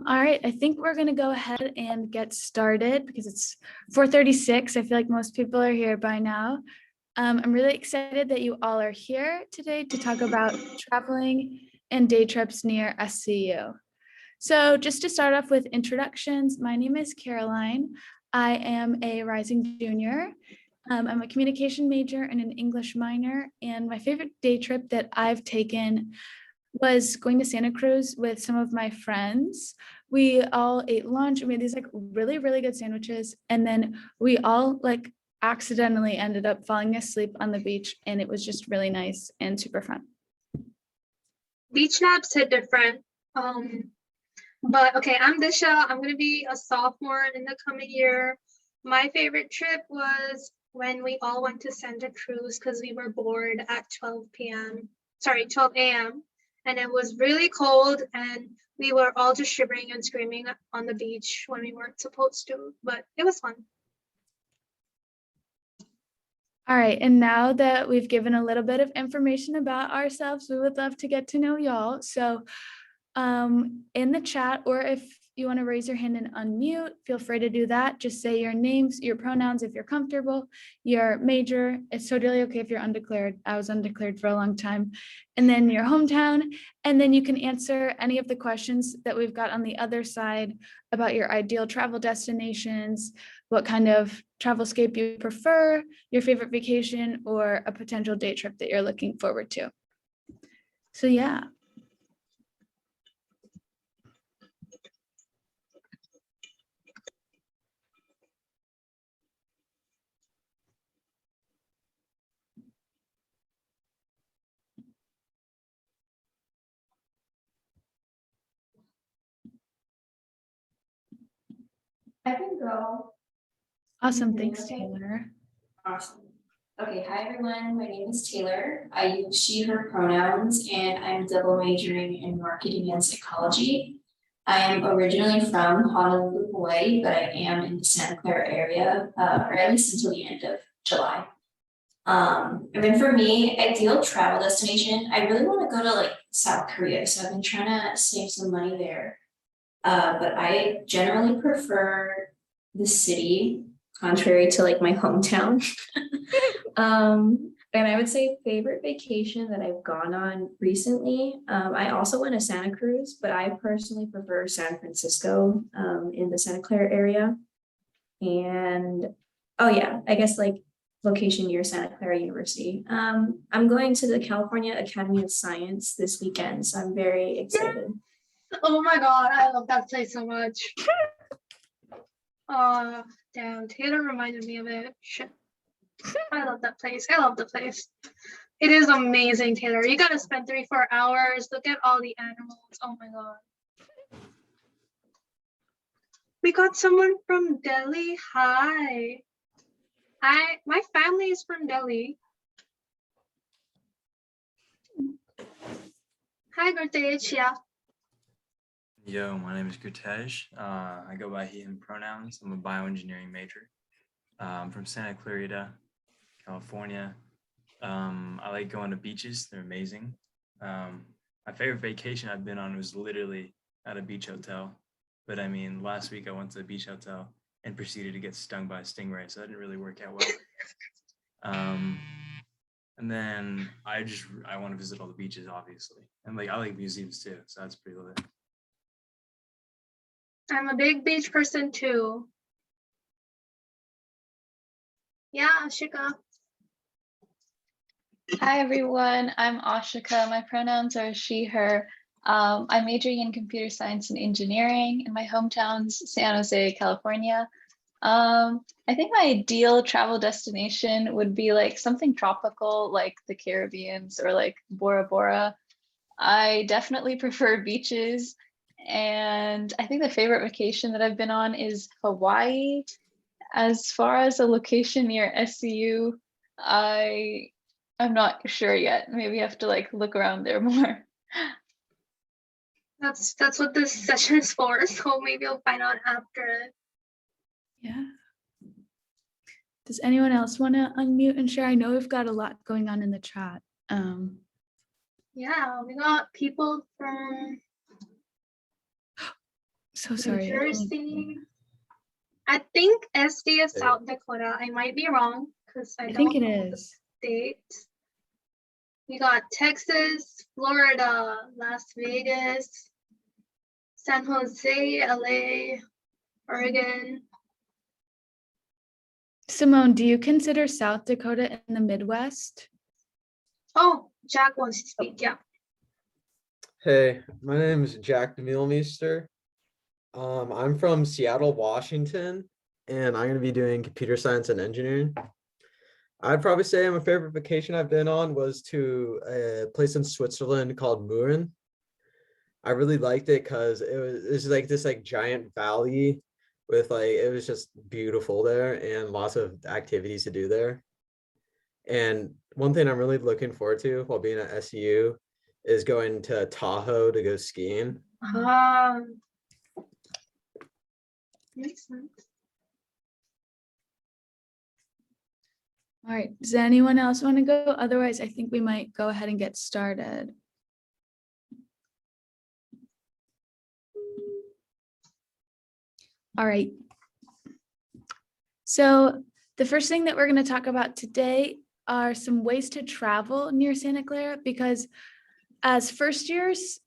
All right, I think we're gonna go ahead and get started because it's 4:36. I feel like most people are here by now. I'm really excited that you all are here today to talk about traveling and day trips near SCU. So just to start off with introductions, my name is Caroline. I am a rising junior. I'm a communication major and an English minor, and my favorite day trip that I've taken was going to Santa Cruz with some of my friends. We all ate lunch. We made these like really, really good sandwiches. And then we all like accidentally ended up falling asleep on the beach. And it was just really nice and super fun. Beach naps hit different. But okay, I'm Disha. I'm going to be a sophomore in the coming year. My favorite trip was when we all went to Santa Cruz because we were bored at 12 a.m. And it was really cold and we were all just shivering and screaming on the beach when we weren't supposed to, but it was fun. All right, and now that we've given a little bit of information about ourselves, we would love to get to know y'all. So in the chat, or if you want to raise your hand and unmute, feel free to do that. Just say your names, your pronouns if you're comfortable, your major. It's totally okay if you're undeclared. I was undeclared for a long time. And then your hometown. And then you can answer any of the questions that we've got on the other side about your ideal travel destinations, what kind of travelscape you prefer, your favorite vacation, or a potential day trip that you're looking forward to. So yeah. I can go. Awesome. Thanks, Taylor. Awesome. Okay, hi everyone. My name is Taylor. I use she, her pronouns, and I'm double majoring in marketing and psychology. I am originally from Honolulu, Hawaii, but I am in the Santa Clara area, or at least until the end of July. And then for me, ideal travel destination, I really want to go to like South Korea. So I've been trying to save some money there. But I generally prefer the city, contrary to like my hometown. And I would say favorite vacation that I've gone on recently. I also went to Santa Cruz, but I personally prefer San Francisco in the Santa Clara area. And oh yeah, I guess like location near Santa Clara University. I'm going to the California Academy of Science this weekend, so I'm very excited. Oh my god, I love that place so much. Oh, damn, Taylor reminded me of it. Shit. I love that place. I love the place. It is amazing, Taylor. You gotta spend 3-4 hours. Look at all the animals. Oh my god. We got someone from Delhi. Hi. My family is from Delhi. Hi, Gurtej. Yeah. Yo, my name is Gurtej. I go by he, him pronouns. I'm a bioengineering major. I'm from Santa Clarita, California. I like going to beaches. They're amazing. My favorite vacation I've been on was literally at a beach hotel. But I mean, last week I went to a beach hotel and proceeded to get stung by a stingray, so that didn't really work out well. And then I want to visit all the beaches, obviously. And like I like museums too, so that's pretty lit. I'm a big beach person too. Yeah, Ashika. Hi everyone, I'm Ashika. My pronouns are she, her. I'm majoring in computer science and engineering in my hometown's San Jose, California. I think my ideal travel destination would be like something tropical like the Caribbeans or like Bora Bora. I definitely prefer beaches. And I think the favorite vacation that I've been on is Hawaii. As far as a location near SCU, I'm not sure yet. Maybe I have to like look around there more. That's what this session is for. So maybe I'll find out after it. Yeah. Does anyone else want to unmute and share? I know we've got a lot going on in the chat. Yeah, we got people from So New sorry. Jersey. I think SD is South Dakota. I might be wrong because I I don't think it know the is. state. We got Texas, Florida, Las Vegas, San Jose, LA, Oregon. Simone, do you consider South Dakota in the Midwest? Oh, Jack wants to speak. Yeah. Hey, my name is Jack DeMillemeester. I'm from Seattle, Washington, and I'm going to be doing computer science and engineering. I'd probably say my favorite vacation I've been on was to a place in Switzerland called Mürren. I really liked it because it was like this like giant valley with like it was just beautiful there and lots of activities to do there. And one thing I'm really looking forward to while being at SU is going to Tahoe to go skiing. Makes sense. All right, does anyone else want to go? Otherwise, I think we might go ahead and get started. All right. So the first thing that we're going to talk about today are some ways to travel near Santa Clara, because as first years,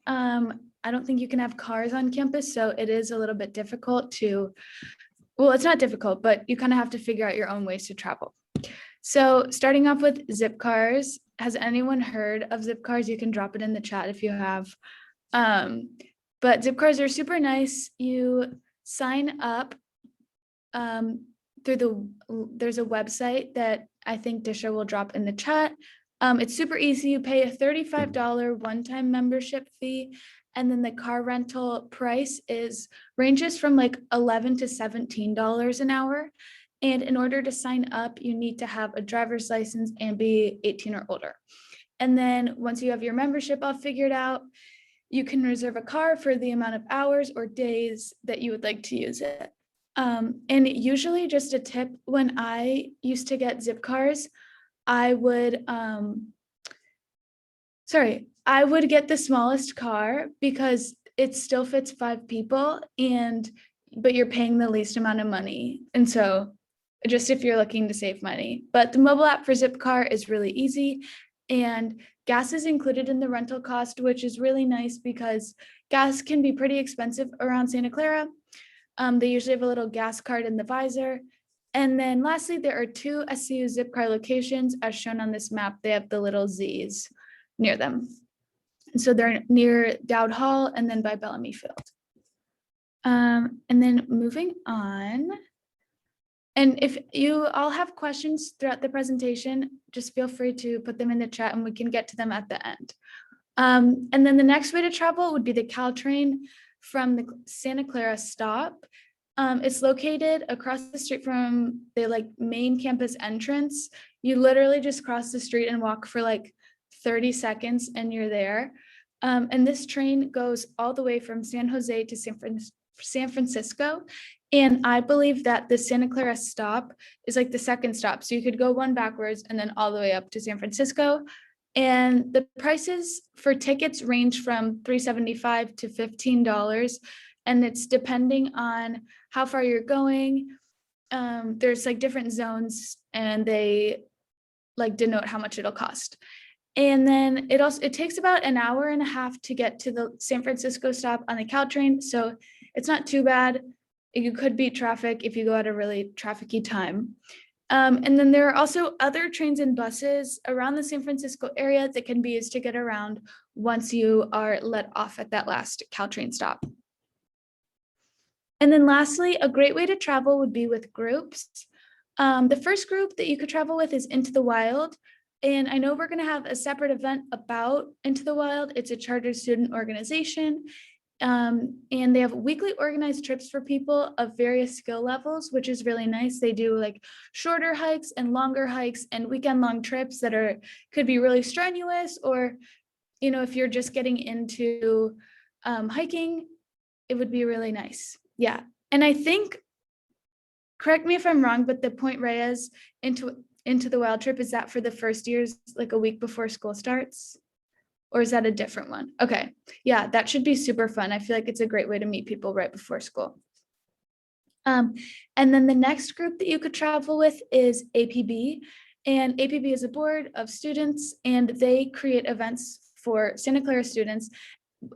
I don't think you can have cars on campus, so it is a little bit difficult to, well, it's not difficult, but you kind of have to figure out your own ways to travel. So starting off with zip cars. Has anyone heard of zip cars? You can drop it in the chat if you have. But zip cars are super nice. You sign up through there's a website that I think Disha will drop in the chat. It's super easy. You pay a $35 one-time membership fee, and then the car rental price ranges from like $11 to $17 an hour. And in order to sign up, you need to have a driver's license and be 18 or older. And then once you have your membership all figured out, you can reserve a car for the amount of hours or days that you would like to use it. And usually, just a tip, when I used to get zip cars, I would get the smallest car because it still fits 5 people, but you're paying the least amount of money. And so just if you're looking to save money. But the mobile app for Zipcar is really easy, and gas is included in the rental cost, which is really nice because gas can be pretty expensive around Santa Clara. They usually have a little gas card in the visor. And then lastly, there are 2 SCU Zipcar locations as shown on this map. They have the little Z's near them. And so they're near Dowd Hall and then by Bellamy Field. And then moving on. And if you all have questions throughout the presentation, just feel free to put them in the chat and we can get to them at the end. And then the next way to travel would be the Caltrain from the Santa Clara stop. It's located across the street from the main campus entrance. You literally just cross the street and walk for like 30 seconds and you're there. And this train goes all the way from San Jose to San Francisco. And I believe that the Santa Clara stop is like the second stop. So you could go one backwards and then all the way up to San Francisco. And the prices for tickets range from $3.75 to $15. And it's depending on how far you're going. There's like different zones and they like denote how much it'll cost. And then it takes about an hour and a half to get to the San Francisco stop on the Caltrain. So it's not too bad. You could beat traffic if you go at a really trafficy time. And then there are also other trains and buses around the San Francisco area that can be used to get around once you are let off at that last Caltrain stop. And then lastly, a great way to travel would be with groups. The first group that you could travel with is Into the Wild. And I know we're going to have a separate event about Into the Wild. It's a chartered student organization. And they have weekly organized trips for people of various skill levels, which is really nice. They do like shorter hikes and longer hikes and weekend long trips that could be really strenuous, or, if you're just getting into hiking, it would be really nice. Yeah. And I think, correct me if I'm wrong, but the Point Reyes into the Wild trip, is that for the first years, like a week before school starts? Or is that a different one? Okay. Yeah, that should be super fun. I feel like it's a great way to meet people right before school. And then the next group that you could travel with is APB. And APB is a board of students, and they create events for Santa Clara students.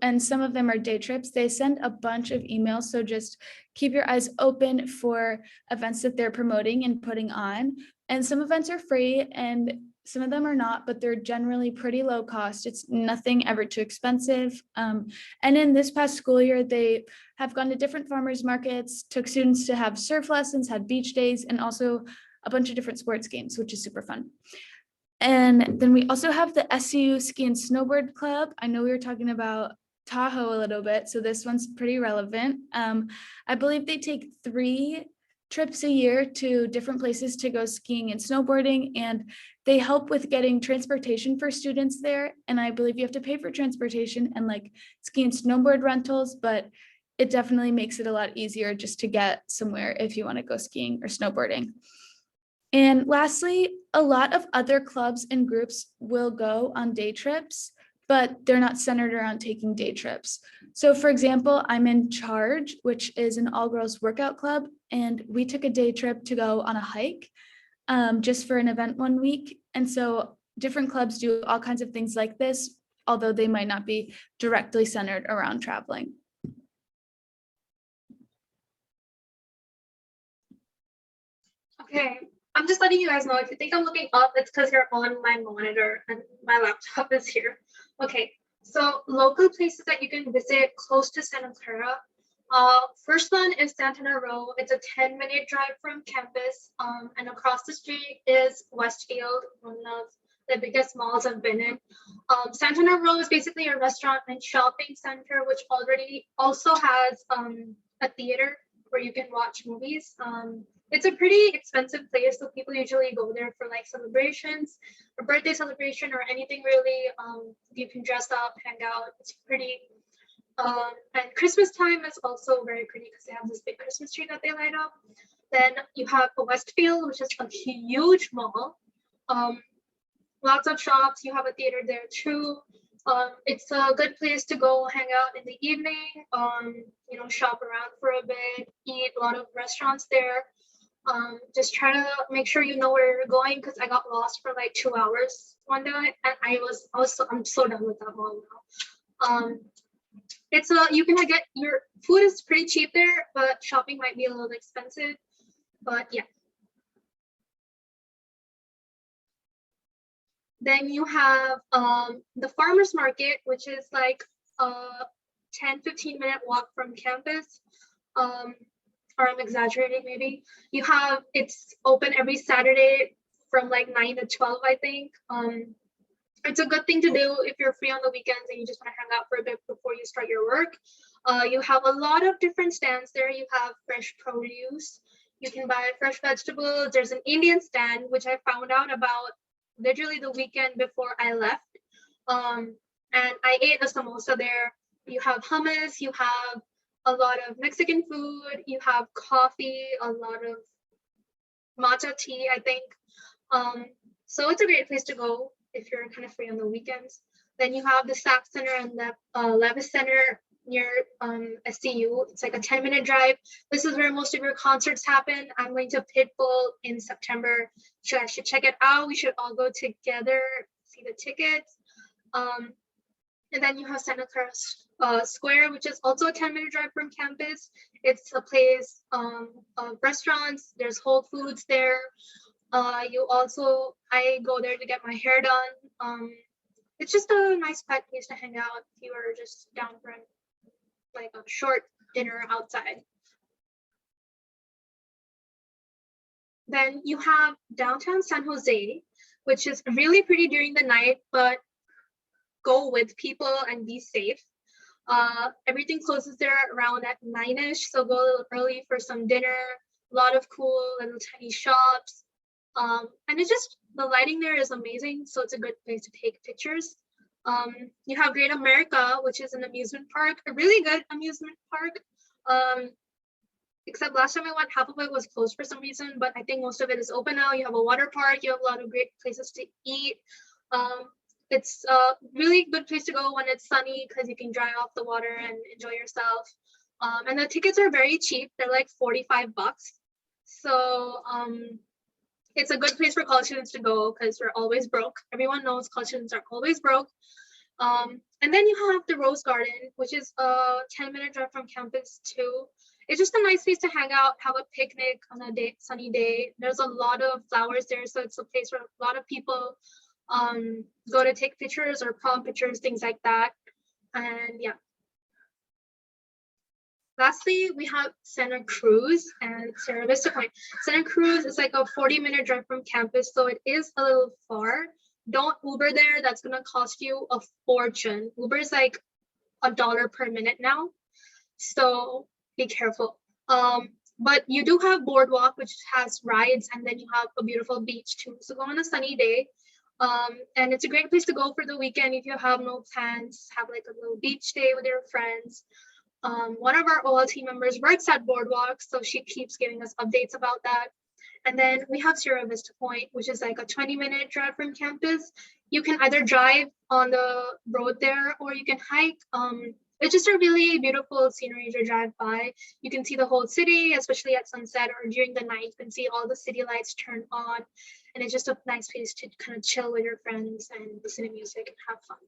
And some of them are day trips. They send a bunch of emails. So just keep your eyes open for events that they're promoting and putting on. And some events are free and some of them are not, but they're generally pretty low cost. It's nothing ever too expensive. And in this past school year, they have gone to different farmers markets, took students to have surf lessons, had beach days, and also a bunch of different sports games, which is super fun. And then we also have the SCU Ski and Snowboard Club. I know we were talking about Tahoe a little bit, so this one's pretty relevant. I believe they take 3 trips a year to different places to go skiing and snowboarding, and they help with getting transportation for students there. And I believe you have to pay for transportation and like ski and snowboard rentals, but it definitely makes it a lot easier just to get somewhere if you want to go skiing or snowboarding. And lastly, a lot of other clubs and groups will go on day trips, but they're not centered around taking day trips. So for example, I'm in Charge, which is an all-girls workout club, and we took a day trip to go on a hike just for an event one week. And so different clubs do all kinds of things like this, although they might not be directly centered around traveling. Okay, I'm just letting you guys know, if you think I'm looking up, it's because you're on my monitor and my laptop is here. Okay, so local places that you can visit close to Santa Clara. First one is Santana Road. It's a 10-minute drive from campus, and across the street is Westfield, one of the biggest malls I've been in. Santana Road is basically a restaurant and shopping center, which already also has a theater where you can watch movies. It's a pretty expensive place, so people usually go there for like celebrations, a birthday celebration, or anything really. You can dress up, hang out. It's pretty. And Christmas time is also very pretty because they have this big Christmas tree that they light up. Then you have the Westfield, which is a huge mall. Lots of shops. You have a theater there too. It's a good place to go hang out in the evening. You know, shop around for a bit, eat. A lot of restaurants there. Just try to make sure you know where you're going, because I got lost for like 2 hours one day, and I'm so done with that mall now. It's you can get your food is pretty cheap there, but shopping might be a little expensive. But yeah. Then you have the farmers market, which is like a 10-15 minute walk from campus. Or I'm exaggerating maybe. It's open every Saturday from like 9 to 12, I think. It's a good thing to do if you're free on the weekends and you just want to hang out for a bit before you start your work. You have a lot of different stands there. You have fresh produce. You can buy fresh vegetables. There's an Indian stand, which I found out about literally the weekend before I left. And I ate a samosa there. You have hummus. You have a lot of Mexican food. You have coffee, a lot of matcha tea, I think. So it's a great place to go if you're kind of free on the weekends. Then you have the SAP Center and the Levis Center near SCU. It's like a 10-minute drive. This is where most of your concerts happen. I'm going to Pitbull in September. So I should check it out. We should all go together, see the tickets. And then you have Santa Clara Square, which is also a 10-minute drive from campus. It's a place of restaurants. There's Whole Foods there. I go there to get my hair done. It's just a nice quiet place to hang out if you are just down for like a short dinner outside. Then you have downtown San Jose, which is really pretty during the night, but go with people and be safe. Everything closes there around at 9ish, so go a little early for some dinner. A lot of cool little tiny shops. And it's just, the lighting there is amazing, so it's a good place to take pictures. You have Great America, which is an amusement park, a really good amusement park. Except last time I went, half of it was closed for some reason, but I think most of it is open now. You have a water park, you have a lot of great places to eat. It's a really good place to go when it's sunny because you can dry off the water and enjoy yourself. And the tickets are very cheap. They're like $45. So it's a good place for college students to go because we're always broke. Everyone knows college students are always broke. And then you have the Rose Garden, which is a 10-minute drive from campus too. It's just a nice place to hang out, have a picnic on a sunny day. There's a lot of flowers there, so it's a place where a lot of people go to take pictures or prom pictures, things like that. And yeah. Lastly, we have Santa Cruz and Vista Point. Santa Cruz is like a 40-minute drive from campus, so it is a little far. Don't Uber there. That's gonna cost you a fortune. Uber is like $1 per minute now, so be careful. But you do have boardwalk, which has rides, and then you have a beautiful beach too. So go on a sunny day. And it's a great place to go for the weekend if you have no plans, have like a little beach day with your friends. One of our OL team members works at Boardwalk, so she keeps giving us updates about that. And then we have Sierra Vista Point, which is like a 20-minute drive from campus. You can either drive on the road there or you can hike. It's just a really beautiful scenery to drive by. You can see the whole city, especially at sunset or during the night. You can see all the city lights turn on. And it's just a nice place to kind of chill with your friends and listen to music and have fun.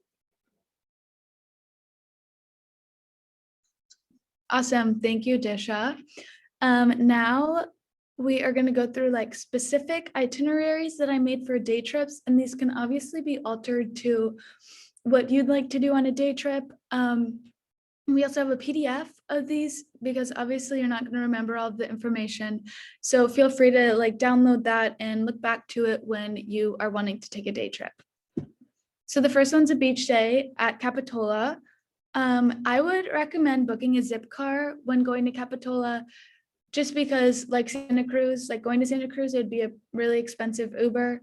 Awesome. Thank you, Disha. Now we are going to go through like specific itineraries that I made for day trips, and these can obviously be altered to what you'd like to do on a day trip. We also have a PDF of these because obviously you're not going to remember all of the information. So feel free to like download that and look back to it when you are wanting to take a day trip. So the first one's a beach day at Capitola. I would recommend booking a zip car when going to Capitola, just because like Santa Cruz, like going to Santa Cruz, it'd be a really expensive Uber.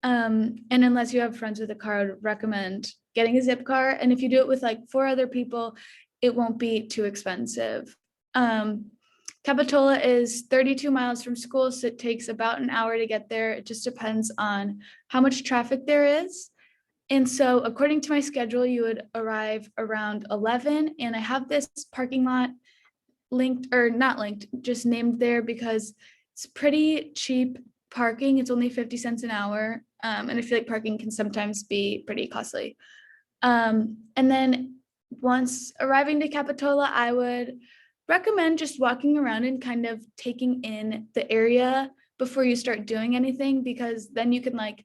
And unless you have friends with a car, I would recommend getting a zip car. And if you do it with like 4 other people, it won't be too expensive. Capitola is 32 miles from school, so it takes about an hour to get there. It just depends on how much traffic there is. And so according to my schedule, you would arrive around 11, and I have this parking lot linked, or not linked, just named there because it's pretty cheap parking. It's only 50 cents an hour. And I feel like parking can sometimes be pretty costly. And then once arriving to Capitola, I would recommend just walking around and kind of taking in the area before you start doing anything, because then you can like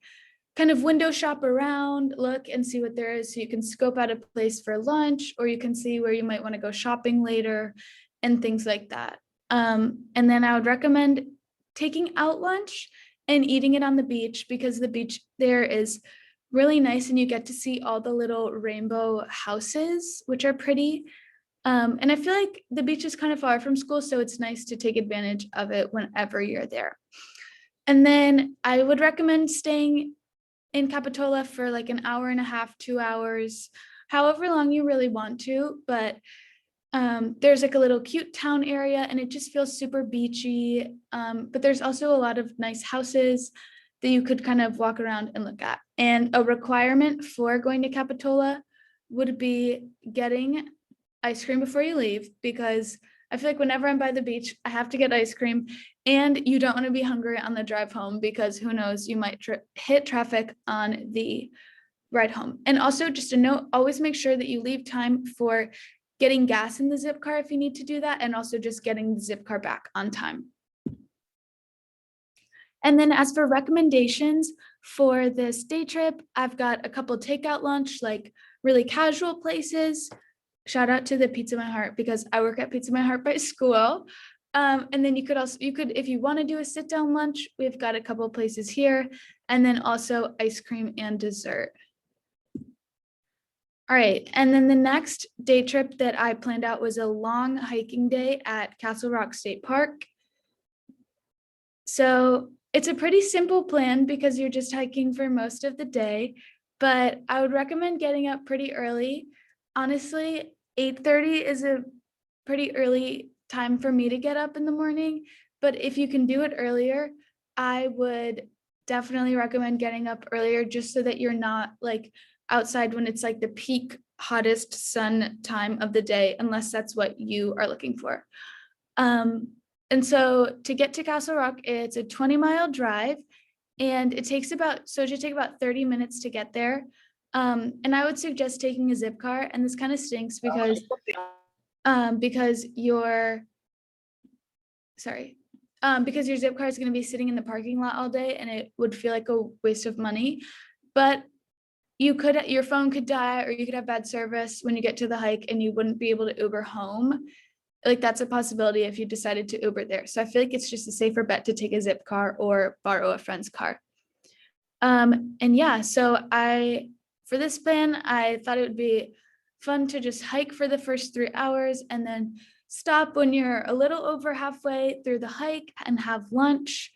kind of window shop around, look and see what there is. So you can scope out a place for lunch, or you can see where you might want to go shopping later and things like that. And then I would recommend taking out lunch and eating it on the beach, because the beach there is really nice and you get to see all the little rainbow houses, which are pretty. And I feel like the beach is kind of far from school, so it's nice to take advantage of it whenever you're there. And then I would recommend staying in Capitola for like an hour and a half, 2 hours, however long you really want to. But there's like a little cute town area and it just feels super beachy. But there's also a lot of nice houses that you could kind of walk around and look at. And a requirement for going to Capitola would be getting ice cream before you leave, because I feel like whenever I'm by the beach, I have to get ice cream, and you don't want to be hungry on the drive home, because who knows, you might hit traffic on the ride home. And also just a note, always make sure that you leave time for getting gas in the zip car if you need to do that, and also just getting the zip car back on time. And then as for recommendations for this day trip, I've got a couple takeout lunch, like really casual places. Shout out to the Pizza My Heart, because I work at Pizza My Heart by school. And then you could, if you want to do a sit down lunch, we've got a couple places here, and then also ice cream and dessert. All right, and then the next day trip that I planned out was a long hiking day at Castle Rock State Park. So it's a pretty simple plan because you're just hiking for most of the day, but I would recommend getting up pretty early. Honestly, 8:30 is a pretty early time for me to get up in the morning, but if you can do it earlier, I would definitely recommend getting up earlier, just so that you're not like outside when it's like the peak hottest sun time of the day, unless that's what you are looking for. And so to get to Castle Rock, it's a 20-mile drive, and it should take about 30 minutes to get there. And I would suggest taking a zip car, and this kind of stinks because your zip car is going to be sitting in the parking lot all day, and it would feel like a waste of money. But your phone could die, or you could have bad service when you get to the hike and you wouldn't be able to Uber home. Like, that's a possibility if you decided to Uber there. So I feel like it's just a safer bet to take a zip car or borrow a friend's car. And yeah, so for this plan, I thought it would be fun to just hike for the first 3 hours and then stop when you're a little over halfway through the hike and have lunch,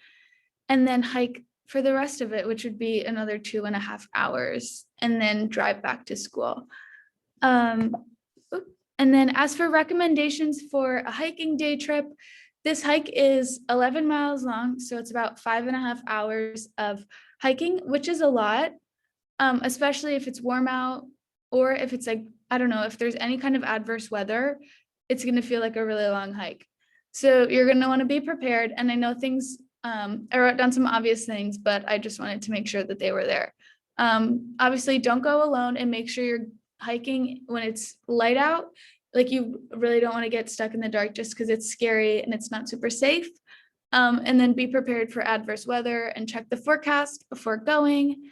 and then hike for the rest of it, which would be another 2.5 hours, and then drive back to school. And then as for recommendations for a hiking day trip, this hike is 11 miles long, so it's about 5.5 hours of hiking, which is a lot, especially if it's warm out, or if it's like, I don't know, if there's any kind of adverse weather, it's going to feel like a really long hike. So you're going to want to be prepared. And I know I wrote down some obvious things, but I just wanted to make sure that they were there. Obviously, don't go alone, and make sure you're hiking when it's light out. Like, you really don't want to get stuck in the dark just because it's scary and it's not super safe. And then be prepared for adverse weather and check the forecast before going.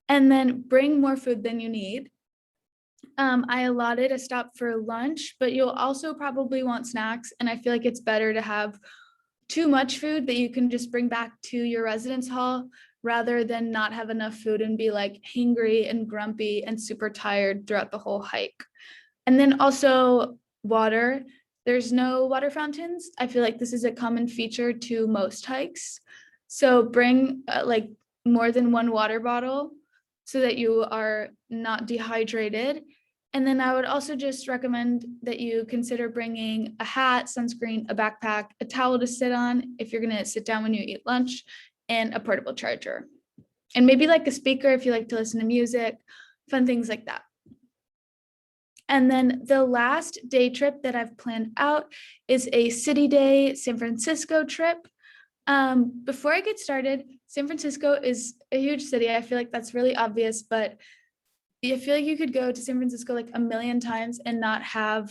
And then bring more food than you need. I allotted a stop for lunch, but you'll also probably want snacks. And I feel like it's better to have too much food that you can just bring back to your residence hall, rather than not have enough food and be like hangry and grumpy and super tired throughout the whole hike. And then also water. There's no water fountains. I feel like this is a common feature to most hikes. So bring like more than one water bottle so that you are not dehydrated. And then I would also just recommend that you consider bringing a hat, sunscreen, a backpack, a towel to sit on if you're going to sit down when you eat lunch, and a portable charger. And maybe like a speaker if you like to listen to music, fun things like that. And then the last day trip that I've planned out is a city day San Francisco trip. Before I get started, San Francisco is a huge city. I feel like that's really obvious, but I feel like you could go to San Francisco like a million times and not have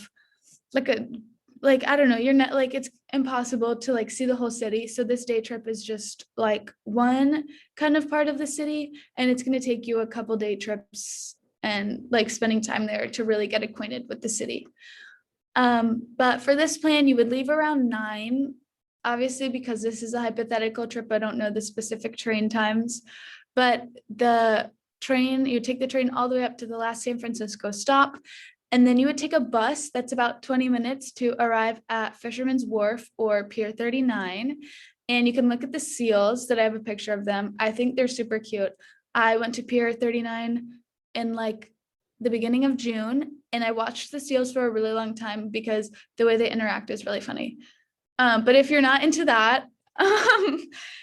I don't know, you're not like, it's impossible to like see the whole city. So this day trip is just like one kind of part of the city, and it's going to take you a couple day trips and like spending time there to really get acquainted with the city. But for this plan, you would leave around 9, obviously, because this is a hypothetical trip. I don't know the specific train times, but you take the train all the way up to the last San Francisco stop, and then you would take a bus that's about 20 minutes to arrive at Fisherman's Wharf or Pier 39. And you can look at the seals that I have a picture of them. I think they're super cute. I went to Pier 39 in like the beginning of June, and I watched the seals for a really long time because the way they interact is really funny. But if you're not into that,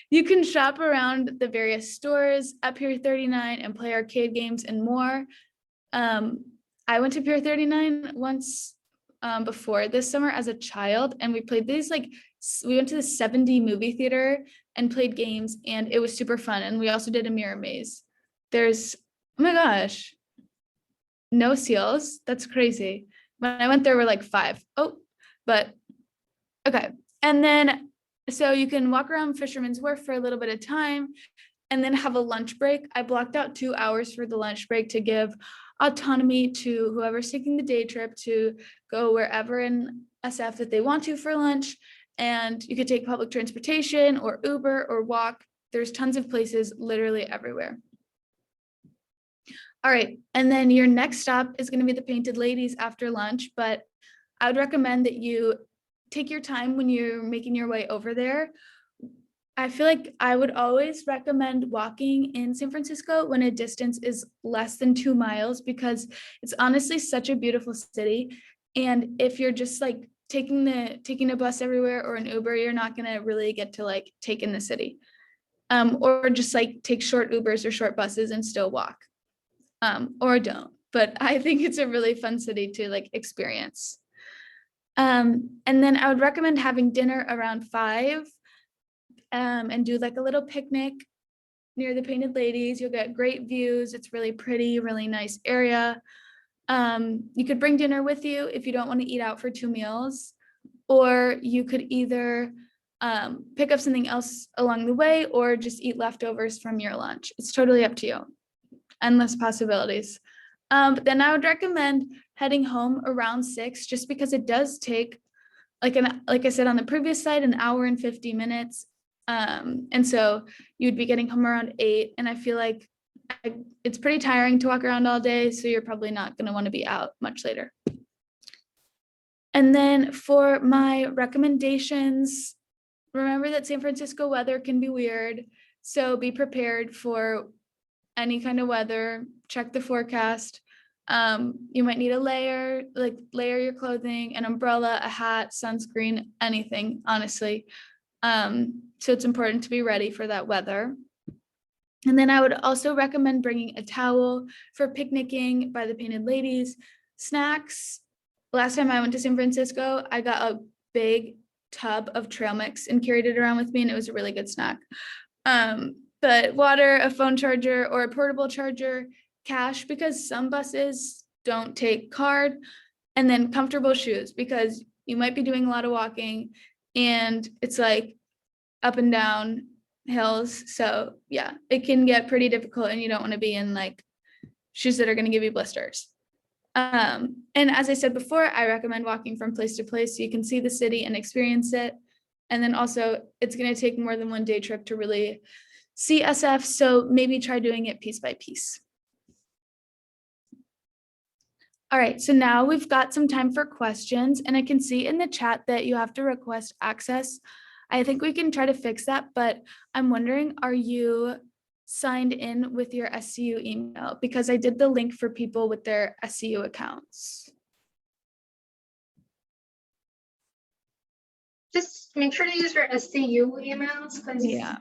you can shop around the various stores at Pier 39 and play arcade games and more. I went to Pier 39 once before this summer as a child, and we played these we went to the 70 movie theater and played games, and it was super fun. And we also did a mirror maze. There's, oh my gosh, no seals. That's crazy. When I went there were like 5. Oh, but okay. And then, so you can walk around Fisherman's Wharf for a little bit of time and then have a lunch break. I blocked out 2 hours for the lunch break to give autonomy to whoever's taking the day trip to go wherever in SF that they want to for lunch. And you could take public transportation or Uber or walk. There's tons of places literally everywhere. All right, and then your next stop is going to be the Painted Ladies after lunch, but I would recommend that you take your time when you're making your way over there. I feel like I would always recommend walking in San Francisco when a distance is less than 2 miles, because it's honestly such a beautiful city. And if you're just like taking a bus everywhere or an Uber, you're not going to really get to like take in the city. Or just like take short Ubers or short buses and still walk. or don't, but I think it's a really fun city to like experience. And then I would recommend having dinner around 5, and do like a little picnic near the Painted Ladies. You'll get great views. It's really pretty, really nice area. You could bring dinner with you if you don't want to eat out for 2 meals, or you could either pick up something else along the way or just eat leftovers from your lunch. It's totally up to you. Endless possibilities. But then I would recommend heading home around 6, just because it does take like I said on the previous slide, an hour and 50 minutes. And so you'd be getting home around 8, and I feel like it's pretty tiring to walk around all day, so you're probably not going to want to be out much later. And then for my recommendations, remember that San Francisco weather can be weird, so be prepared for any kind of weather. Check the forecast. You might need a layer your clothing, an umbrella, a hat, sunscreen, anything, honestly. So it's important to be ready for that weather. And then I would also recommend bringing a towel for picnicking by the Painted Ladies. Snacks. Last time I went to San Francisco, I got a big tub of trail mix and carried it around with me, and it was a really good snack. But water, a phone charger, or a portable charger, cash, because some buses don't take card, and then comfortable shoes, because you might be doing a lot of walking and it's like up and down hills. So yeah, it can get pretty difficult, and you don't want to be in like shoes that are going to give you blisters. And as I said before, I recommend walking from place to place so you can see the city and experience it. And then also it's going to take more than one day trip to really see SF. So maybe try doing it piece by piece. All right, so now we've got some time for questions, and I can see in the chat that you have to request access. I think we can try to fix that, but I'm wondering, are you signed in with your SCU email? Because I did the link for people with their SCU accounts. Just make sure to use your SCU emails, because Yeah.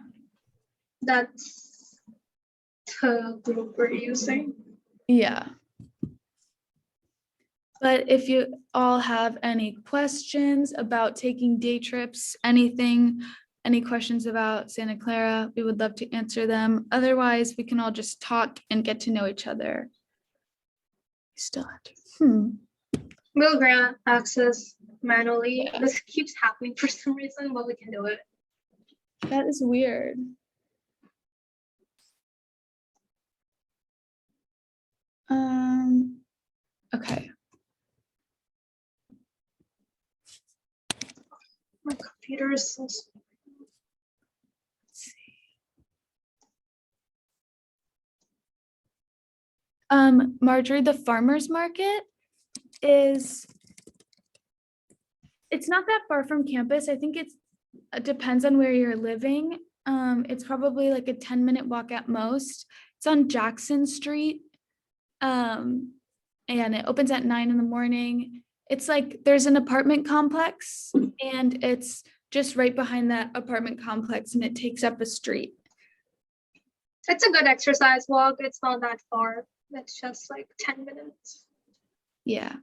that's the group we're using. Yeah. But if you all have any questions about taking day trips, anything, any questions about Santa Clara, we would love to answer them. Otherwise, we can all just talk and get to know each other. Still have to. We'll grant access manually. Yeah. This keeps happening for some reason, but we can do it. That is weird. Okay. My computer is so slow. Marjorie, the farmer's market it's not that far from campus. I think it depends on where you're living. It's probably like a 10-minute walk at most. It's on Jackson Street. And it opens at 9 in the morning. It's like there's an apartment complex, and it's just right behind that apartment complex, and it takes up a street. It's a good exercise walk. It's not that far. It's just like 10 minutes. Yeah.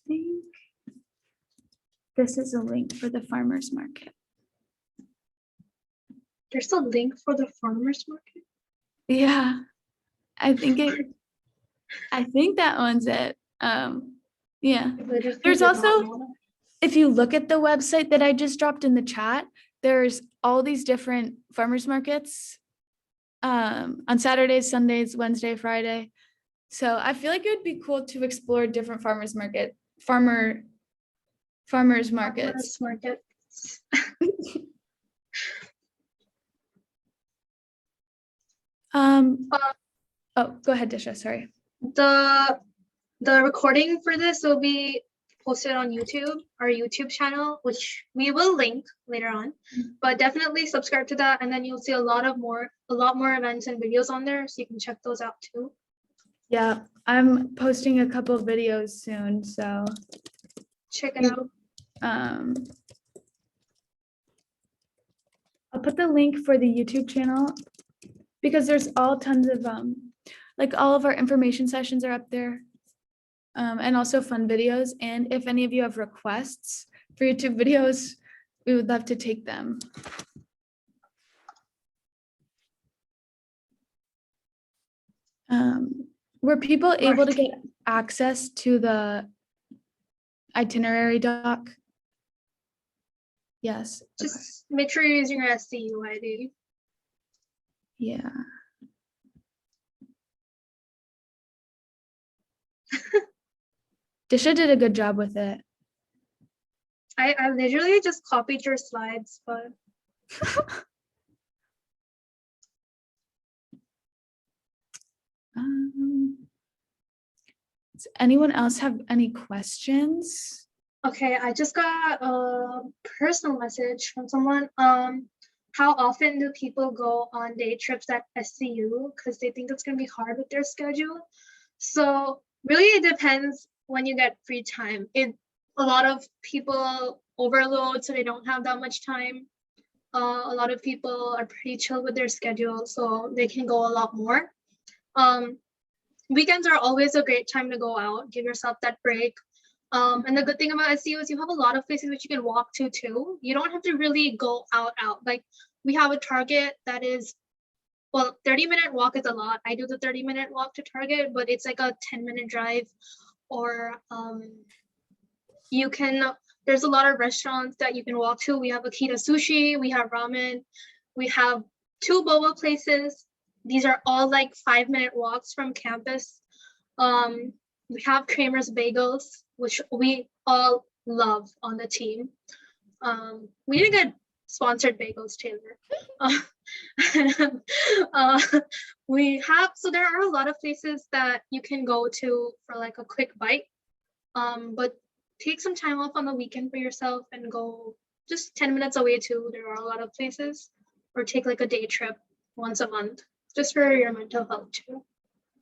I think this is a link for the farmer's market. There's a link for the farmer's market. Yeah, I think that owns it. Yeah. There's also, if you look at the website that I just dropped in the chat, there's all these different farmers markets on Saturdays, Sundays, Wednesday, Friday. So I feel like it would be cool to explore different farmers markets. Farmers markets. Oh, go ahead, Disha, sorry. The recording for this will be posted on YouTube, our YouTube channel, which we will link later on. But definitely subscribe to that, and then you'll see a lot more events and videos on there, so you can check those out too. Yeah, I'm posting a couple of videos soon, so check it out. I'll put the link for the YouTube channel because there's all tons of like all of our information sessions are up there. And also fun videos. And if any of you have requests for YouTube videos, we would love to take them. Were people able to get access to the itinerary doc? Yes. Okay. Just make sure you're using your SCU ID. Yeah. Disha did a good job with it. I literally just copied your slides, but Does anyone else have any questions? okay, I just got a personal message from someone. How often do people go on day trips at SCU? Because they think it's gonna be hard with their schedule. So really it depends when you get free time. A lot of people overload, so they don't have that much time. A lot of people are pretty chill with their schedule, so they can go a lot more. Weekends are always a great time to go out, give yourself that break. And the good thing about SCU is you have a lot of places which you can walk to too. You don't have to really go out. Like we have a Target that is, well, 30-minute walk is a lot. I do the 30-minute walk to Target, but it's like a 10-minute drive. Or there's a lot of restaurants that you can walk to. We have Akita Sushi, we have ramen, we have 2 boba places. These are all like 5-minute walks from campus. We have Kramer's Bagels, which we all love on the team. We need to get sponsored bagels, Taylor. So there are a lot of places that you can go to for like a quick bite. But take some time off on the weekend for yourself and go just 10 minutes away too. There are a lot of places, or take like a day trip once a month just for your mental health too.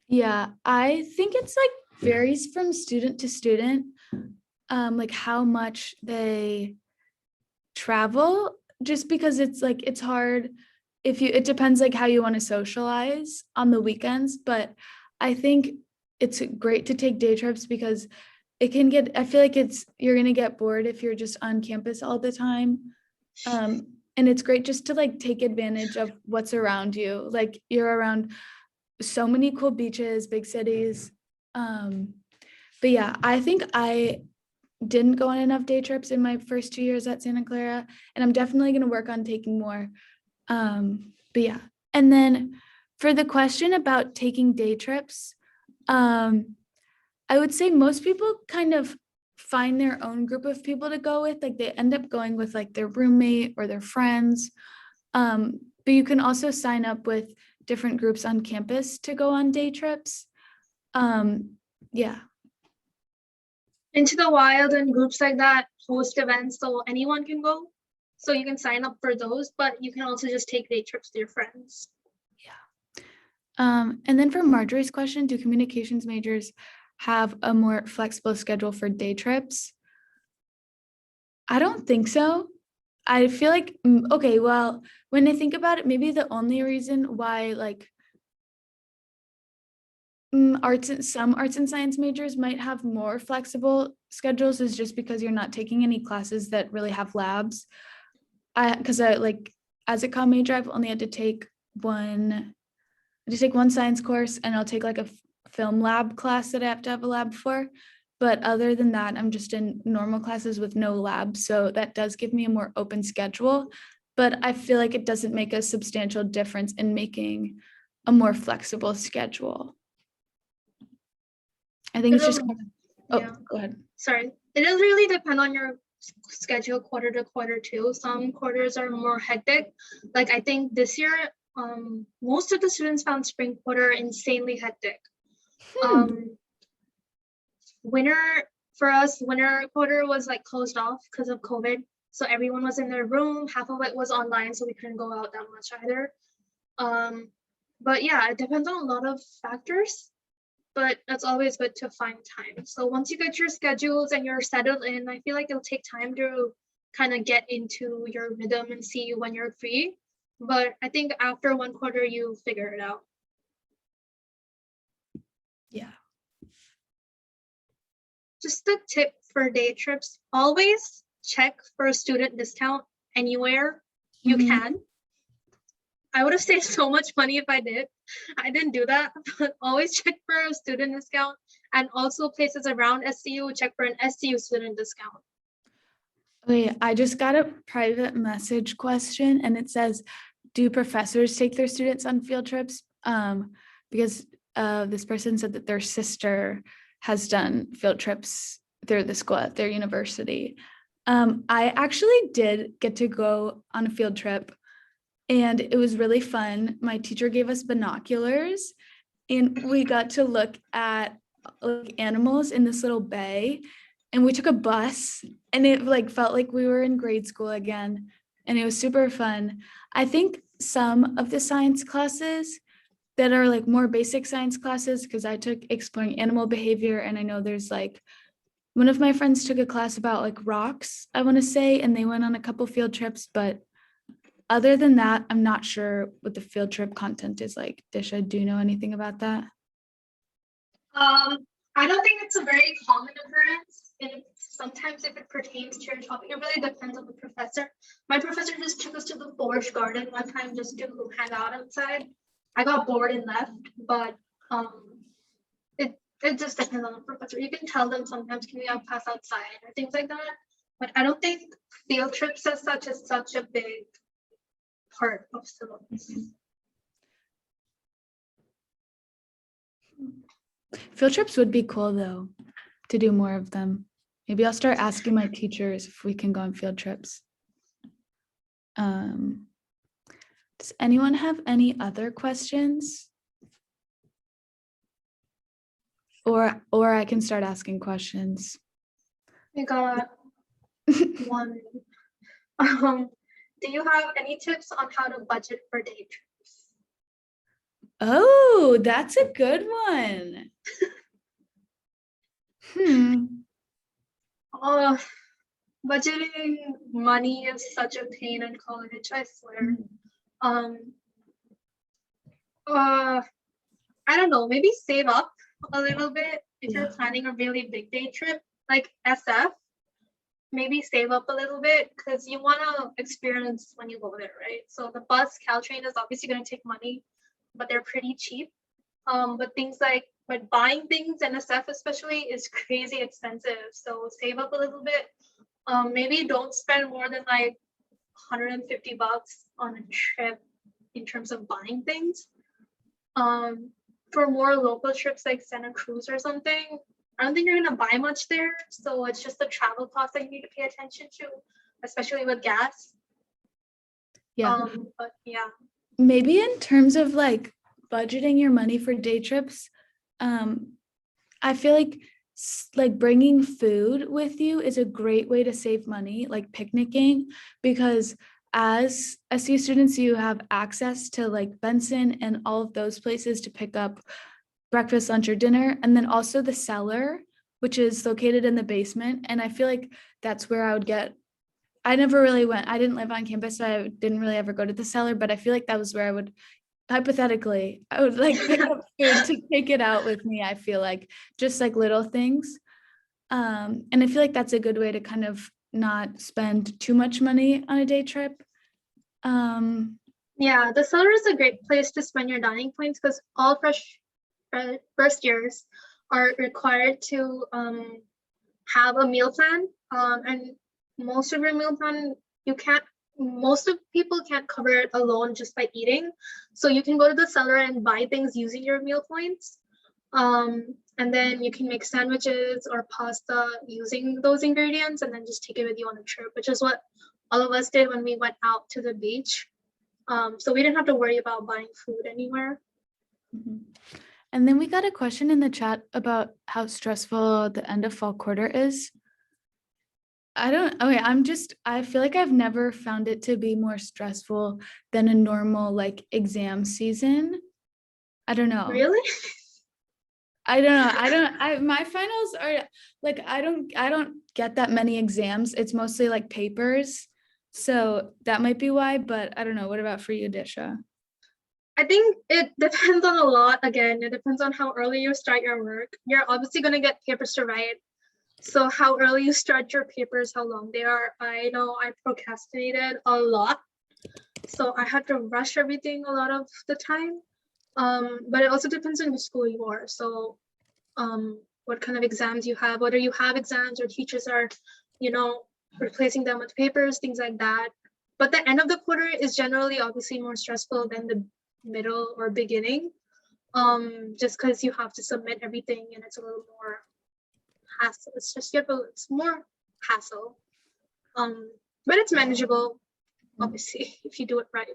Yeah, I think it's like varies from student to student, like how much they travel, just because it's like it's hard it depends like how you want to socialize on the weekends. But I think it's great to take day trips because I feel like you're gonna get bored if you're just on campus all the time. And it's great just to like take advantage of what's around you. Like you're around so many cool beaches, big cities. But yeah, I think I didn't go on enough day trips in my first 2 years at Santa Clara, and I'm definitely going to work on taking more. But yeah, and then for the question about taking day trips, I would say most people kind of find their own group of people to go with. Like they end up going with like their roommate or their friends. But you can also sign up with different groups on campus to go on day trips. Yeah. Into the Wild and groups like that host events, so anyone can go. So you can sign up for those, but you can also just take day trips to your friends. Yeah. And then for Marjorie's question, do communications majors have a more flexible schedule for day trips? I don't think so. I feel like, okay, well, when I think about it, maybe the only reason why like some arts and science majors might have more flexible schedules is just because you're not taking any classes that really have labs. Because I like as a comm major, I've only had to take one science course, and I'll take like a film lab class that I have to have a lab for. But other than that, I'm just in normal classes with no lab. So that does give me a more open schedule. But I feel like it doesn't make a substantial difference in making a more flexible schedule. I think it's just, Yeah. Go ahead. Sorry. It does really depend on your schedule quarter to quarter too. Some quarters are more hectic. Like I think this year, most of the students found spring quarter insanely hectic. Winter quarter was like closed off because of COVID. So everyone was in their room. Half of it was online, so we couldn't go out that much either. But yeah, it depends on a lot of factors, but it's always good to find time. So once you get your schedules and you're settled in, I feel like it'll take time to kind of get into your rhythm and see when you're free. but I think after 1 quarter, you figure it out. Yeah. Just a tip for day trips, always check for a student discount anywhere you Mhm. can. I would have saved so much money if I did. I didn't do that, but always check for a student discount, and also places around SCU, check for an SCU student discount. Okay, I just got a private message question and it says, do professors take their students on field trips? Because this person said that their sister has done field trips through the school at their university. I actually did get to go on a field trip and it was really fun. My teacher gave us binoculars and we got to look at like animals in this little bay, and we took a bus and it like felt like we were in grade school again, and it was super fun. I think some of the science classes that are like more basic science classes, because I took exploring animal behavior, and I know there's like one of my friends took a class about like rocks, I want to say, and they went on a couple field trips, but other than that, I'm not sure what the field trip content is like. Disha, do you know anything about that? I don't think it's a very common occurrence. Sometimes if it pertains to your topic, it really depends on the professor. My professor just took us to the forest garden one time just to hang out outside. I got bored and left, but it just depends on the professor. You can tell them sometimes, can we have class outside or things like that. But I don't think field trips as such is such a big part of syllabus. Field trips would be cool though, to do more of them. Maybe I'll start asking my teachers if we can go on field trips. Does anyone have any other questions? Or I can start asking questions. I got one. Do you have any tips on how to budget for day trips? Oh, that's a good one. Budgeting money is such a pain in college, I swear. I don't know, maybe save up a little bit if you're planning a really big day trip, like SF. Maybe save up a little bit because you want to experience when you go there, right? So the bus, Caltrain is obviously going to take money, but they're pretty cheap. But buying things in SF especially is crazy expensive. So save up a little bit. Maybe don't spend more than like $150 on a trip in terms of buying things. For more local trips like Santa Cruz or something, I don't think you're gonna buy much there. So it's just the travel cost that you need to pay attention to, especially with gas. Yeah. But yeah. Maybe in terms of like budgeting your money for day trips, I feel like bringing food with you is a great way to save money, like picnicking, because as SU students, you have access to like Benson and all of those places to pick up breakfast, lunch, or dinner, and then also the cellar, which is located in the basement. And I feel like that's where I would get. I never really went. I didn't live on campus, so I didn't really ever go to the cellar. But I feel like that was where I would, hypothetically, I would like pick up food to take it out with me. I feel like just like little things, and I feel like that's a good way to kind of not spend too much money on a day trip. Yeah, the cellar is a great place to spend your dining points because all first years are required to have a meal plan, and most of your meal plan most of people can't cover it alone just by eating, so you can go to the cellar and buy things using your meal points, and then you can make sandwiches or pasta using those ingredients and then just take it with you on the trip, which is what all of us did when we went out to the beach. So we didn't have to worry about buying food anywhere. And then we got a question in the chat about how stressful the end of fall quarter is. I feel like I've never found it to be more stressful than a normal like exam season. I don't know. Really? I don't know. My finals are like, I don't get that many exams. It's mostly like papers. So that might be why, but I don't know. What about for you, Disha? I think it depends on a lot. Again, it depends on how early you start your work. You're obviously going to get papers to write. So how early you start your papers, how long they are. I know I procrastinated a lot. So I had to rush everything a lot of the time. But it also depends on the school you are. So what kind of exams you have, whether you have exams or teachers are, replacing them with papers, things like that. But the end of the quarter is generally obviously more stressful than the middle or beginning, just because you have to submit everything and it's a little more hassle. It's more hassle, but it's manageable, obviously, if you do it right.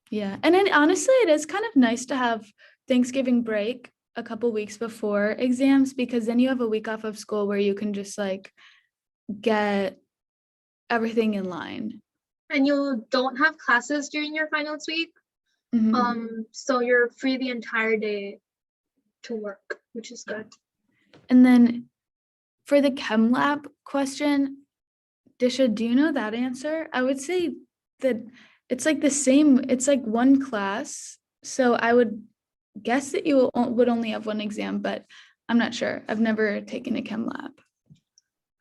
Yeah, and then honestly, it is kind of nice to have Thanksgiving break a couple weeks before exams, because then you have a week off of school where you can just like get everything in line. And you don't have classes during your finals week, so you're free the entire day to work, which is good. And then for the chem lab question, Disha, do you know that answer? I would say that it's like the same, it's like one class. So I would guess that you would only have one exam, but I'm not sure. I've never taken a chem lab.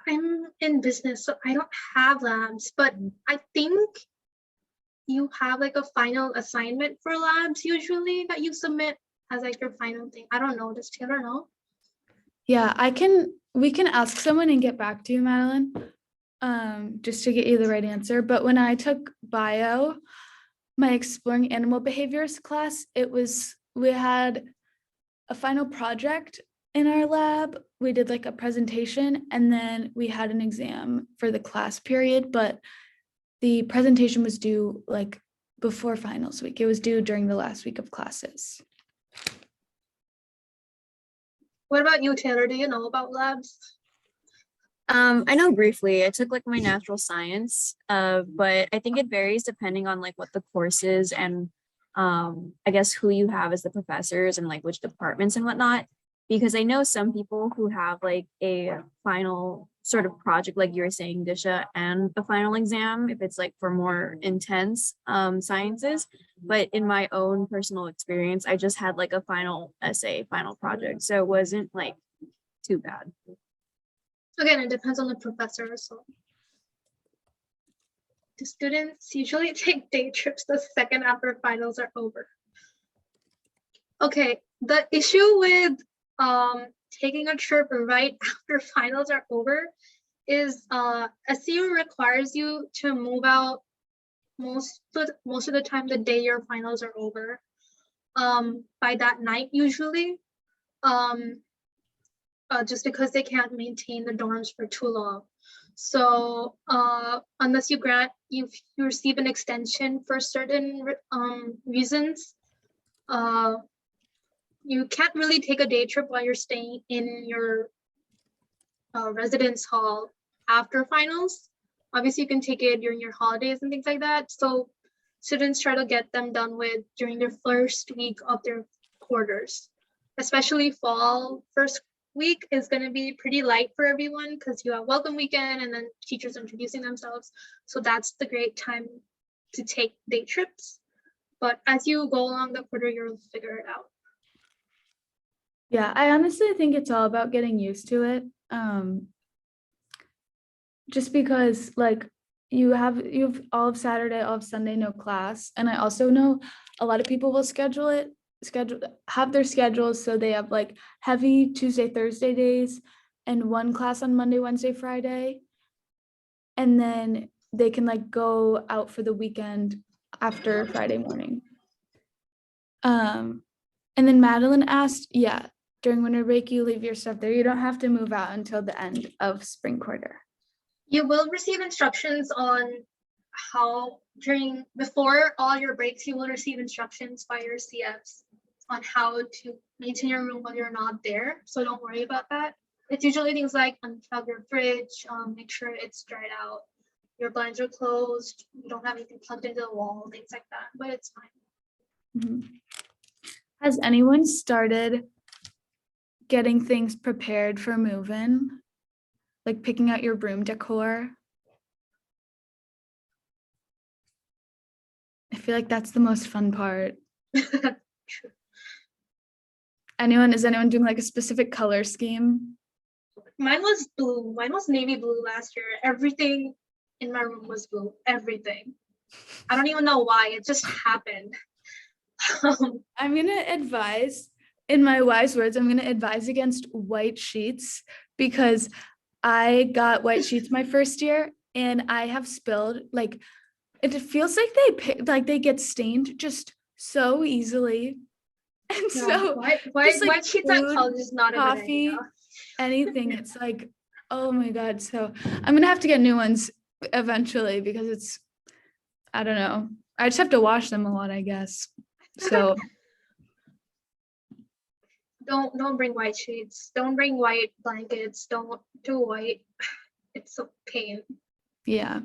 I'm in business, so I don't have labs, but I think you have like a final assignment for labs usually that you submit as like your final thing. I don't know. Does Taylor know? Yeah, we can ask someone and get back to you, Madeline, just to get you the right answer. But when I took bio, my exploring animal behaviors class, we had a final project in our lab. We did like a presentation and then we had an exam for the class period, but the presentation was due like before finals week. It was due during the last week of classes. What about you, Taylor? Do you know about labs? I know briefly. I took like my natural science, but I think it varies depending on like what the course is and I guess who you have as the professors and like which departments and whatnot. Because I know some people who have like a final sort of project, like you were saying, Disha, and a final exam if it's like for more intense sciences. But in my own personal experience, I just had like a final essay, final project. So it wasn't like too bad. Again, it depends on the professor. So the students usually take day trips the second after finals are over. Okay, the issue with taking a trip right after finals are over is SCU requires you to move out most of the time the day your finals are over, by that night usually, just because they can't maintain the dorms for too long. So unless you receive an extension for certain reasons, you can't really take a day trip while you're staying in your residence hall after finals. Obviously, you can take it during your holidays and things like that. So students try to get them done with during their first week of their quarters. Especially fall first week is going to be pretty light for everyone because you have welcome weekend and then teachers introducing themselves. So that's the great time to take day trips. But as you go along the quarter, you'll figure it out. Yeah, I honestly think it's all about getting used to it. Just because like you have all of Saturday, all of Sunday, no class. And I also know a lot of people will have their schedules so they have like heavy Tuesday, Thursday days and one class on Monday, Wednesday, Friday. And then they can like go out for the weekend after Friday morning. And then Madeline asked, yeah, during winter break, you leave your stuff there. You don't have to move out until the end of spring quarter. You will receive instructions on how before all your breaks, you will receive instructions by your CFs on how to maintain your room while you're not there. So don't worry about that. It's usually things like unplug your fridge, make sure it's dried out, your blinds are closed, you don't have anything plugged into the wall, things like that, but it's fine. Mm-hmm. Has anyone started getting things prepared for move-in? Like picking out your room decor? feel like that's the most fun part. Is anyone doing like a specific color scheme? Mine was blue. Mine was navy blue last year. Everything in my room was blue. Everything. I don't even know why. It just happened. I'm gonna advise, in my wise words, I'm gonna advise against white sheets because I got white sheets my first year and I have spilled, like, it feels like they get stained just so easily. And Yeah, so white like, white sheets at food, college is not a good coffee, idea. anything, it's like, oh my God. So I'm gonna have to get new ones eventually because it's, I don't know. I just have to wash them a lot, I guess. So Don't bring white sheets. Don't bring white blankets. Don't do white. It's a pain. yeah.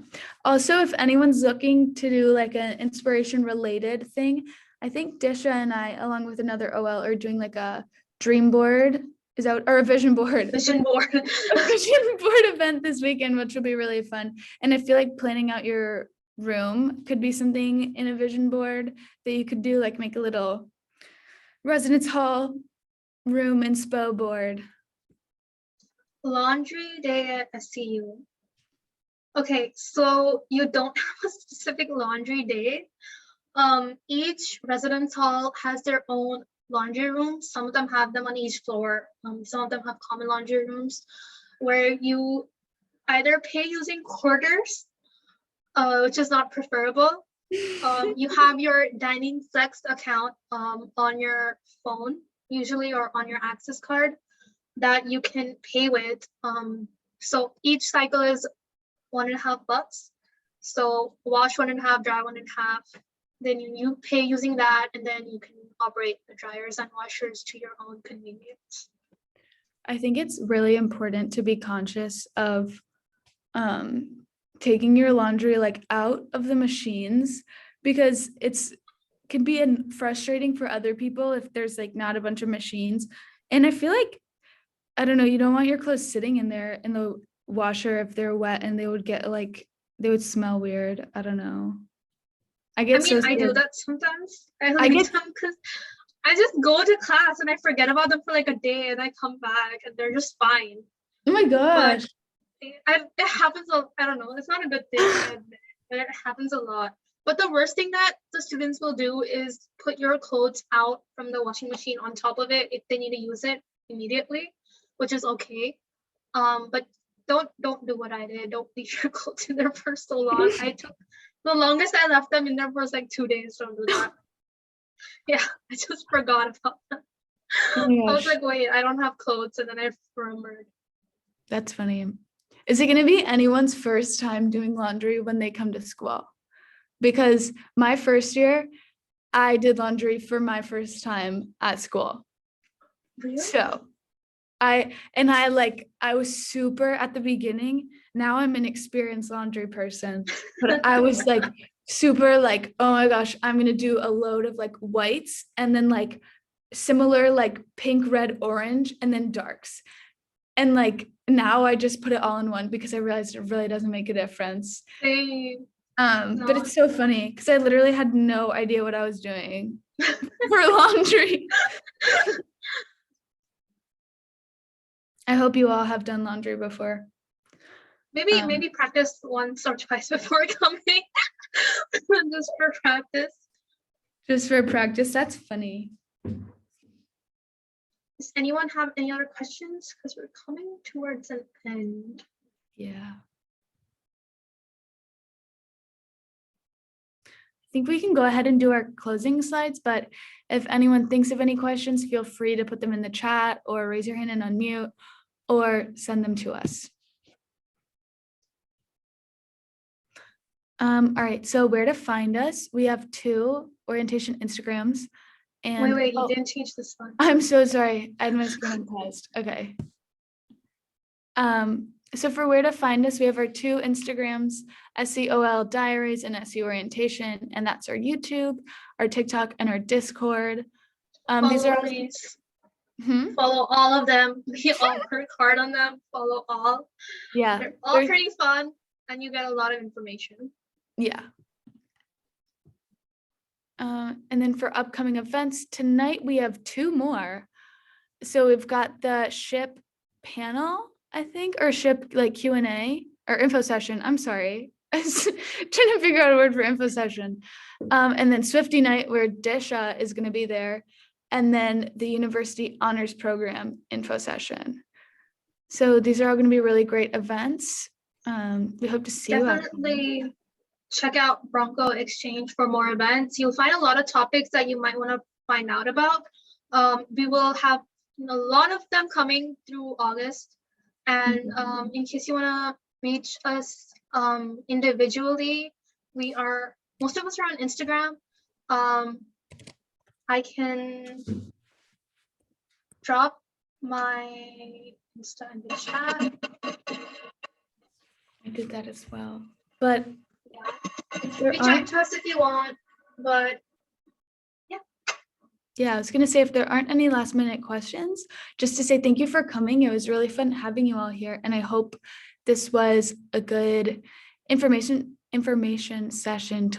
Also, if anyone's looking to do like an inspiration related thing, I think Disha and I, along with another OL, are doing like a dream board. Is that or a vision board? Vision board. A vision board event this weekend, which will be really fun. And I feel like planning out your room could be something in a vision board that you could do, like make a little residence hall room inspo board. Laundry day at SCU. Okay, so you don't have a specific laundry day. Each residence hall has their own laundry room. Some of them have them on each floor. Some of them have common laundry rooms where you either pay using quarters, which is not preferable. You have your Dining Flex account on your phone, usually, or on your access card that you can pay with. So each cycle is $1.50. So wash 1.5, dry 1.5. Then you pay using that, and then you can operate the dryers and washers to your own convenience. I think it's really important to be conscious of taking your laundry like out of the machines because it's can be frustrating for other people if there's like not a bunch of machines. And I feel like, I don't know, you don't want your clothes sitting in there in the washer if they're wet and they would get like, they would smell weird. I don't know. I I get mean, so I do scared. that sometimes. I I leave get- them because I just go to class and I forget about them for like a day, and I come back and they're just fine. Oh my gosh. It happens. I don't know. It's not a good thing, I admit, but it happens a lot. But the worst thing that the students will do is put your clothes out from the washing machine on top of it if they need to use it immediately, which is okay. But don't do what I did. Don't leave your clothes in there for so long. I took the longest I left them in there was like 2 days. Don't do that. Yeah, I just forgot about that. Oh my I was gosh. like, wait, I don't have clothes, and then I remembered. That's funny. Is it going to be anyone's first time doing laundry when they come to school? Because my first year, I did laundry for my first time at school. Really? So I was super at the beginning. Now I'm an experienced laundry person, but I was like super like, oh my gosh, I'm going to do a load of like whites and then like similar like pink, red, orange, and then darks. And like now I just put it all in one because I realized it really doesn't make a difference. Same. But it's so funny because I literally had no idea what I was doing for laundry. I hope you all have done laundry before. Maybe practice once or twice before coming, just for practice. Just for practice. That's funny. Does anyone have any other questions? Because we're coming towards an end. Yeah. I think we can go ahead and do our closing slides, but if anyone thinks of any questions, feel free to put them in the chat or raise your hand and unmute or send them to us. All right, so where to find us? We have 2 orientation Instagrams. And Wait, you didn't change this one. I'm so sorry. I had my screen paused. Okay. So for where to find us, we have our 2 Instagrams, SEOL Diaries and SE Orientation, and that's our YouTube, our TikTok, and our Discord. These are all, Please. Follow all of them. We all work hard on them. Follow all. Yeah. They're all pretty fun, and you get a lot of information. Yeah. And then for upcoming events, tonight we have two more. So we've got the ship panel, I think, or ship like Q&A or info session. I'm sorry. I was trying to figure out a word for info session. And then Swifty night where Disha is going to be there. And then the University Honors Program info session. So these are all going to be really great events. We hope to see you. Definitely check out Bronco Exchange for more events. You'll find a lot of topics that you might want to find out about. We will have a lot of them coming through August. And in case you want to reach us individually, most of us are on Instagram. I can drop my Insta in the chat. I did that as well. But if there Reach out aren't, to us if you want, but yeah, I was going to say if there aren't any last minute questions, just to say thank you for coming. It was really fun having you all here. And I hope this was a good information session to